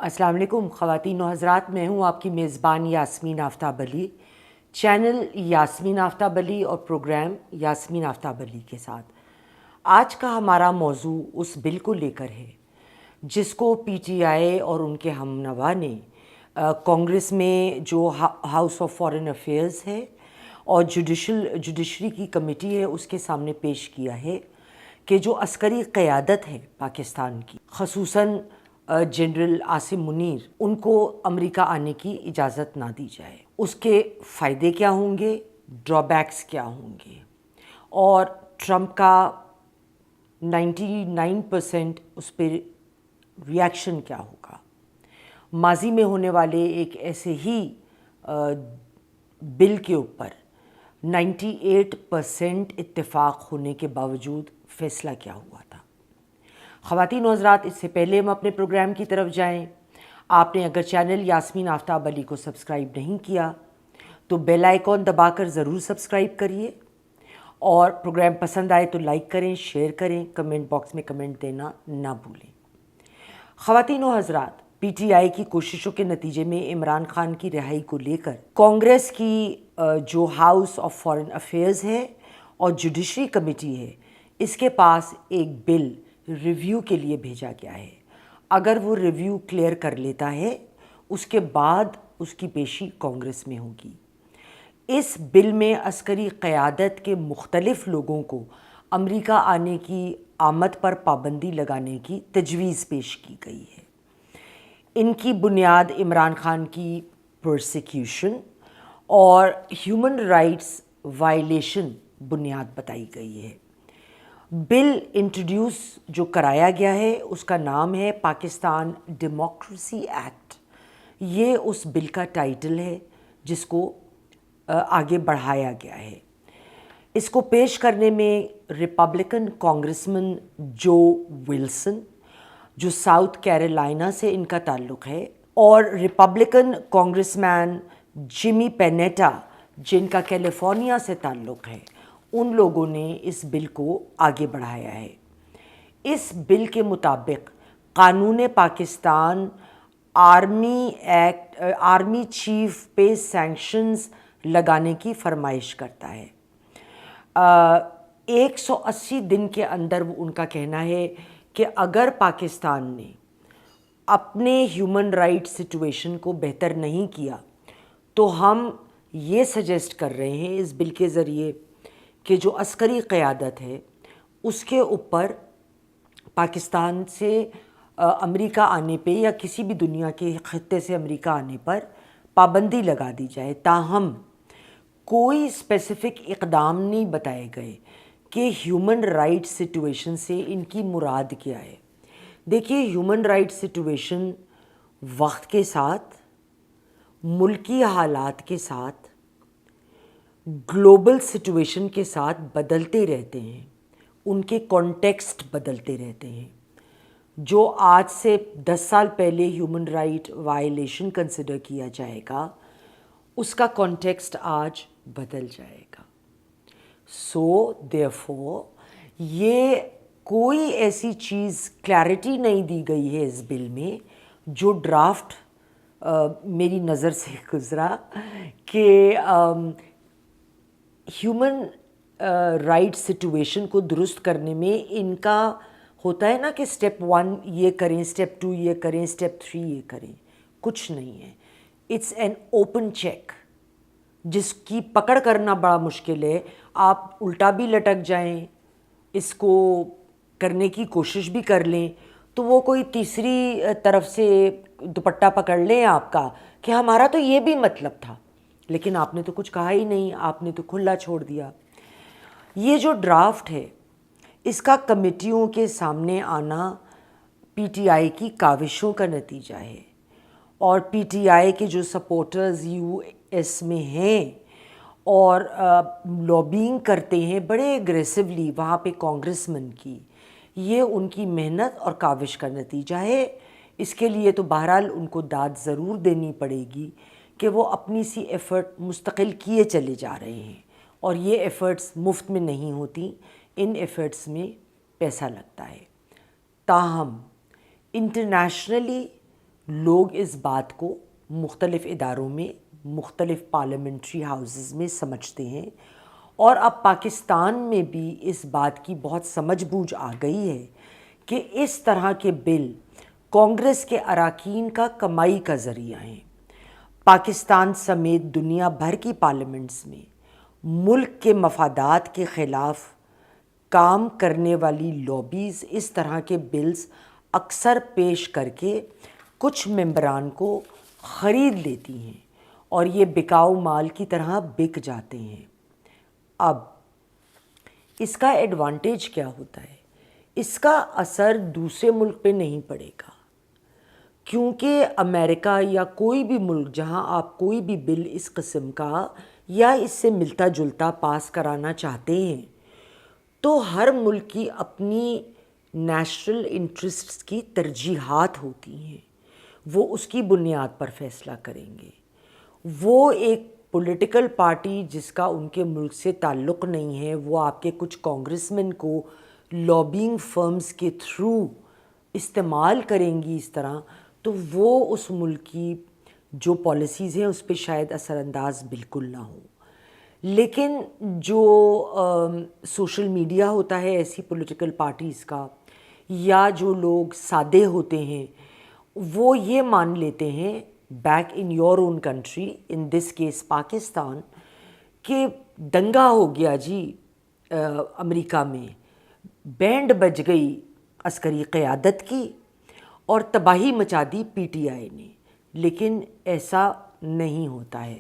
السلام علیکم خواتین و حضرات، میں ہوں آپ کی میزبان یاسمین آفتاب علی، چینل یاسمین آفتاب علی اور پروگرام یاسمین آفتاب علی کے ساتھ۔ آج کا ہمارا موضوع اس بل کو لے کر ہے جس کو پی ٹی آئی اور ان کے ہم نوا نے کانگریس میں جو ہاؤس آف فارن افیئرز ہے اور جوڈیشری کی کمیٹی ہے اس کے سامنے پیش کیا ہے کہ جو عسکری قیادت ہے پاکستان کی، خصوصاً جنرل عاصم منیر، ان کو امریکہ آنے کی اجازت نہ دی جائے۔ اس کے فائدے کیا ہوں گے، ڈرا بیکس کیا ہوں گے، اور ٹرمپ کا 99% اس پہ ریاکشن کیا ہوگا۔ ماضی میں ہونے والے ایک ایسے ہی بل کے اوپر 98% اتفاق ہونے کے باوجود فیصلہ کیا ہوا تھا۔ خواتین و حضرات، اس سے پہلے ہم اپنے پروگرام کی طرف جائیں، آپ نے اگر چینل یاسمین آفتاب علی کو سبسکرائب نہیں کیا تو بیل آئیکن دبا کر ضرور سبسکرائب کریے، اور پروگرام پسند آئے تو لائک کریں، شیئر کریں، کمنٹ باکس میں کمنٹ دینا نہ بھولیں۔ خواتین و حضرات، پی ٹی آئی کی کوششوں کے نتیجے میں عمران خان کی رہائی کو لے کر کانگریس کی جو ہاؤس آف فارن افیئرز ہے اور جوڈیشری کمیٹی ہے، اس کے پاس ایک بل ریویو کے لیے بھیجا گیا ہے۔ اگر وہ ریویو کلیئر کر لیتا ہے اس کے بعد اس کی پیشی کانگریس میں ہوگی۔ اس بل میں عسکری قیادت کے مختلف لوگوں کو امریکہ آنے کی آمد پر پابندی لگانے کی تجویز پیش کی گئی ہے۔ ان کی بنیاد عمران خان کی پرسیکیوشن اور ہیومن رائٹس وائلیشن بنیاد بتائی گئی ہے۔ بل انٹروڈیوس جو کرایا گیا ہے اس کا نام ہے پاکستان ڈیموکریسی ایکٹ۔ یہ اس بل کا ٹائٹل ہے جس کو آگے بڑھایا گیا ہے۔ اس کو پیش کرنے میں ریپبلکن کانگریسمین جو ولسن، جو ساؤتھ کیرولائنا سے ان کا تعلق ہے، اور ریپبلکن کانگریس مین جیمی پینیٹا جن کا کیلیفورنیا سے تعلق ہے، ان لوگوں نے اس بل کو آگے بڑھایا ہے۔ اس بل کے مطابق قانون پاکستان آرمی چیف پہ سینکشنز لگانے کی فرمائش کرتا ہے۔ 180 دن کے اندر ان کا کہنا ہے کہ اگر پاکستان نے اپنے ہیومن رائٹ سچویشن کو بہتر نہیں کیا تو ہم یہ سجیسٹ کر رہے ہیں اس بل کے ذریعے کہ جو عسکری قیادت ہے اس کے اوپر پاکستان سے امریکہ آنے پہ یا کسی بھی دنیا کے خطے سے امریکہ آنے پر پابندی لگا دی جائے۔ تاہم کوئی اسپیسیفک اقدام نہیں بتائے گئے کہ ہیومن رائٹ سچویشن سے ان کی مراد کیا ہے۔ دیکھیے، ہیومن رائٹ سچویشن وقت کے ساتھ، ملکی حالات کے ساتھ، گلوبل سچویشن کے ساتھ بدلتے رہتے ہیں، ان کے کانٹیکسٹ بدلتے رہتے ہیں۔ جو آج سے 10 سال پہلے ہیومن رائٹ وائلیشن کنسیڈر کیا جائے گا اس کا کانٹیکسٹ آج بدل جائے گا۔ سو دیئرفور یہ کوئی ایسی چیز کلیئرٹی نہیں دی گئی ہے اس بل میں جو ڈرافٹ میری نظر سے گزرا کہ ہیومن رائٹ سچویشن کو درست کرنے میں ان کا ہوتا ہے نا کہ اسٹیپ 1 یہ کریں، اسٹیپ 2 یہ کریں، اسٹیپ 3 یہ کریں، کچھ نہیں ہے۔ اٹس این اوپن چیک جس کی پکڑ کرنا بڑا مشکل ہے۔ آپ الٹا بھی لٹک جائیں، اس کو کرنے کی کوشش بھی کر لیں تو وہ کوئی تیسری طرف سے دوپٹہ پکڑ لیں آپ کا کہ ہمارا تو یہ بھی مطلب تھا، لیکن آپ نے تو کچھ کہا ہی نہیں، آپ نے تو کھلا چھوڑ دیا۔ یہ جو ڈرافٹ ہے اس کا کمیٹیوں کے سامنے آنا پی ٹی آئی کی کاوشوں کا نتیجہ ہے، اور پی ٹی آئی کے جو سپورٹرز یو ایس میں ہیں اور لابینگ کرتے ہیں بڑے ایگریسولی وہاں پہ کانگریس مین کی، یہ ان کی محنت اور کاوش کا نتیجہ ہے۔ اس کے لیے تو بہرحال ان کو داد ضرور دینی پڑے گی کہ وہ اپنی سی ایفرٹ مستقل کیے چلے جا رہے ہیں، اور یہ ایفرٹس مفت میں نہیں ہوتی، ان ایفرٹس میں پیسہ لگتا ہے۔ تاہم انٹرنیشنلی لوگ اس بات کو مختلف اداروں میں، مختلف پارلیمنٹری ہاؤسز میں سمجھتے ہیں، اور اب پاکستان میں بھی اس بات کی بہت سمجھ بوجھ آ گئی ہے کہ اس طرح کے بل کانگریس کے اراکین کا کمائی کا ذریعہ ہیں۔ پاکستان سمیت دنیا بھر کی پارلیمنٹس میں ملک کے مفادات کے خلاف کام کرنے والی لابیز اس طرح کے بلز اکثر پیش کر کے کچھ ممبران کو خرید لیتی ہیں اور یہ بکاؤ مال کی طرح بک جاتے ہیں۔ اب اس کا ایڈوانٹیج کیا ہوتا ہے؟ اس کا اثر دوسرے ملک پہ نہیں پڑے گا، کیونکہ امریکہ یا کوئی بھی ملک جہاں آپ کوئی بھی بل اس قسم کا یا اس سے ملتا جلتا پاس کرانا چاہتے ہیں تو ہر ملک کی اپنی نیشنل انٹرسٹس کی ترجیحات ہوتی ہیں، وہ اس کی بنیاد پر فیصلہ کریں گے۔ وہ ایک پولیٹیکل پارٹی جس کا ان کے ملک سے تعلق نہیں ہے، وہ آپ کے کچھ کانگریس مین کو لابینگ فرمز کے تھرو استعمال کریں گی اس طرح، تو وہ اس ملک کی جو پالیسیز ہیں اس پہ شاید اثر انداز بالکل نہ ہو۔ لیکن جو سوشل میڈیا ہوتا ہے ایسی پولیٹیکل پارٹیز کا، یا جو لوگ سادے ہوتے ہیں، وہ یہ مان لیتے ہیں back in your own country, in this case Pakistan, کہ دنگا ہو گیا جی امریکہ میں، بینڈ بج گئی عسکری قیادت کی اور تباہی مچا دی پی ٹی آئی نے۔ لیکن ایسا نہیں ہوتا ہے۔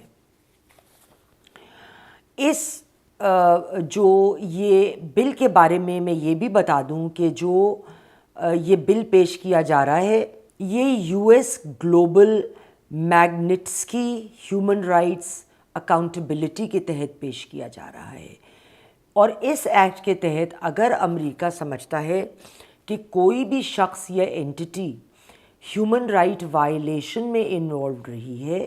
اس جو یہ بل کے بارے میں یہ بھی بتا دوں کہ جو یہ بل پیش کیا جا رہا ہے یہ U S global Magnitsky human rights accountability کے تحت پیش کیا جا رہا ہے، اور اس ایکٹ کے تحت اگر امریکہ سمجھتا ہے کہ کوئی بھی شخص یا اینٹی ہیومن رائٹ وائلیشن میں انوالوڈ رہی ہے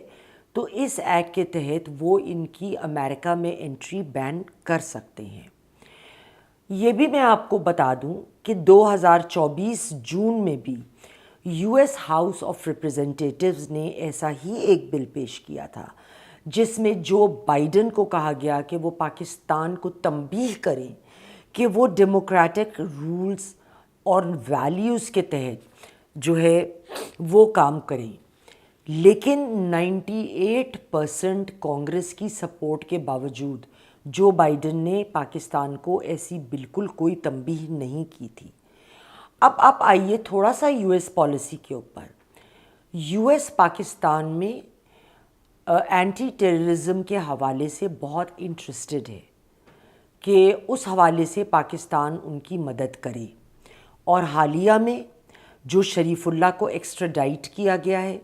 تو اس ایکٹ کے تحت وہ ان کی امریکہ میں انٹری بین کر سکتے ہیں۔ یہ بھی میں آپ کو بتا دوں کہ 2024 جون میں بھی یو ایس ہاؤس آف ریپریزنٹیٹیوز نے ایسا ہی ایک بل پیش کیا تھا جس میں جو بائیڈن کو کہا گیا کہ وہ پاکستان کو تنبیہ کریں کہ وہ ڈیموکریٹک رولز اور ویلیوز کے تحت جو ہے وہ کام کریں، لیکن 98% کانگریس کی سپورٹ کے باوجود جو بائیڈن نے پاکستان کو ایسی بالکل کوئی تنبیہ نہیں کی تھی۔ اب آپ آئیے تھوڑا سا یو ایس پالیسی کے اوپر۔ یو ایس پاکستان میں اینٹی ٹیررزم کے حوالے سے بہت انٹرسٹڈ ہے کہ اس حوالے سے پاکستان ان کی مدد کرے، اور حالیہ میں جو شریف اللہ کو ایکسٹراڈائٹ کیا گیا ہے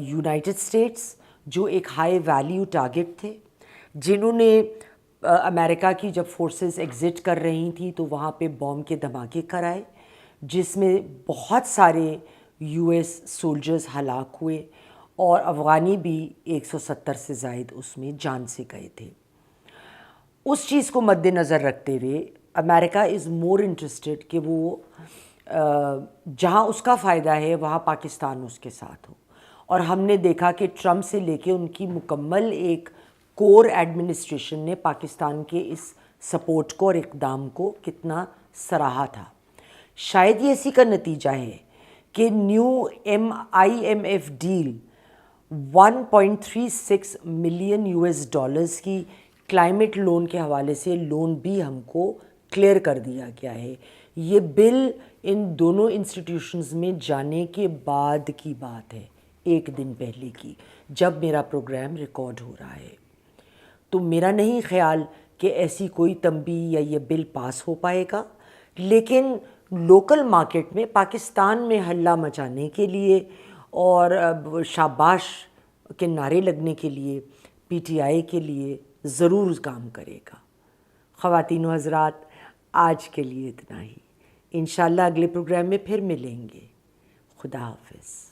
یونائٹڈ اسٹیٹس، جو ایک ہائی ویلیو ٹارگٹ تھے، جنہوں نے امریکہ کی جب فورسز ایگزٹ کر رہی تھیں تو وہاں پہ بوم کے دھماکے کرائے جس میں بہت سارے یو ایس سولجرز ہلاک ہوئے اور افغانی بھی 170 سے زائد اس میں جان سے گئے تھے۔ اس چیز کو مد نظر رکھتے ہوئے امریکہ از مور انٹرسٹڈ کہ وہ جہاں اس کا فائدہ ہے وہاں پاکستان اس کے ساتھ ہو، اور ہم نے دیکھا کہ ٹرمپ سے لے کے ان کی مکمل ایک کور ایڈمنسٹریشن نے پاکستان کے اس سپورٹ کو اور اقدام کو کتنا سراہا تھا۔ شاید یہ اسی کا نتیجہ ہے کہ new I M F deal 1.36 million U S dollars کی کلائمیٹ لون کے حوالے سے لون بھی ہم کو کلیئر کر دیا گیا ہے۔ یہ بل ان دونوں انسٹیٹیوشنز میں جانے کے بعد کی بات ہے، ایک دن پہلے کی، جب میرا پروگرام ریکارڈ ہو رہا ہے۔ تو میرا نہیں خیال کہ ایسی کوئی تنبیہ یا یہ بل پاس ہو پائے گا، لیکن لوکل مارکیٹ میں پاکستان میں ہلہ مچانے کے لیے اور شاباش کے نعرے لگنے کے لیے پی ٹی آئی کے لیے ضرور کام کرے گا۔ خواتین و حضرات، آج کے لیے اتنا ہی، انشاءاللہ اگلے پروگرام میں پھر ملیں گے۔ خدا حافظ۔